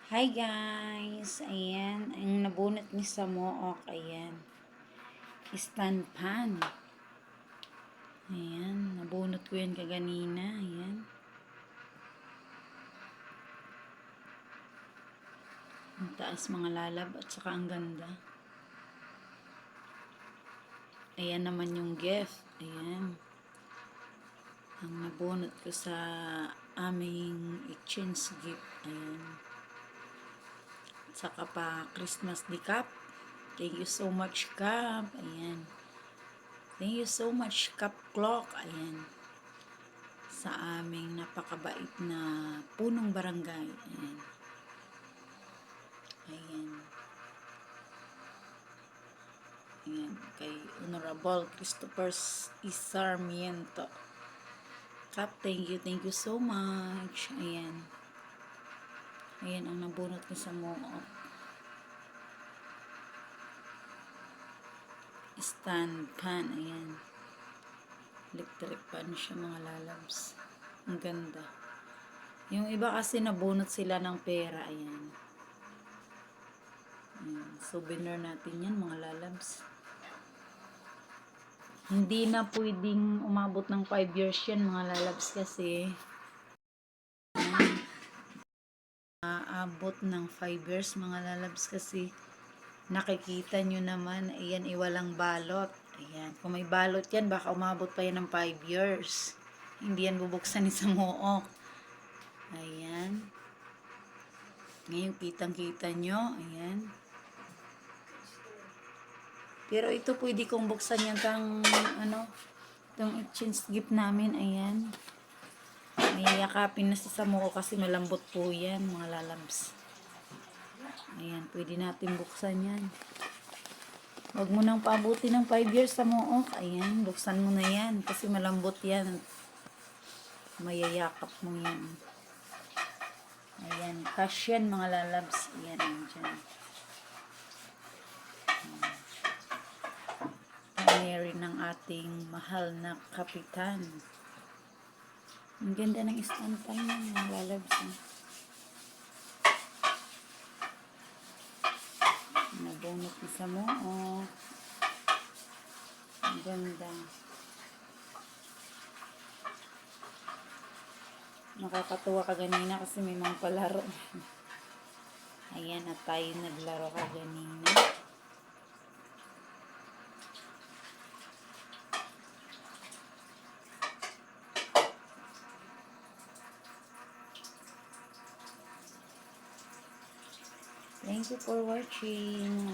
Hi guys! Ayan, ang nabunot ni Samook, ayan. Stand pan. Ayan, nabunot ko yan kaganina, ayan. Ang taas mga lalab at saka ang ganda. Ayan naman yung gift, ayan. Ang nabunot ko sa aming exchange gift, ayan. Saka pa Christmas decap. Thank you so much, Cap. Ayan. Thank you so much, Cap Clock. Ayan. Sa aming napakabait na punong barangay. Ayan. Ayan. Ayan. Kay Honorable Christopher Sarmiento. Cap, thank you so much. Ayan. Ayan ang nabunot ko sa Mook. Stand pan. Ayan. Electric pan siya mga lalabs. Ang ganda. Yung iba kasi nabunot sila ng pera. Ayan. Ayan. Souvenir natin yan mga lalabs. Hindi na pwedeng umabot ng 5 years yan mga lalabs kasi aabot ng 5 years mga lalabs kasi nakikita nyo naman, ayan, iwalang balot. Ayan, kung may balot yan, baka umabot pa yan ng 5 years. Hindi yan bubuksan ni Samook. Ayan. Ngayon, kitang-kita nyo. Ayan. Pero ito pwede kong buksan yan kang, itong exchange gift namin. Ayan. Niyayakapin na si Samook kasi malambot po yan, mga lalabs. Ayan, pwede natin buksan yan. Huwag mo nang paabuti ng 5 years sa Mook. Ayan, buksan mo na yan. Kasi malambot yan. Mayayakap mo yan. Ayan, cash yan mga lalabs. Ayan, dyan. Mary ng ating mahal na kapitan. Ang ganda ng istantan yan mga lalabs. Nabunot isa mo. Oh. Ang ganda. Nakakatuwa ka ganina kasi may mga palaro. Ayan, at tayo naglaro ka ganina. Thank you for watching.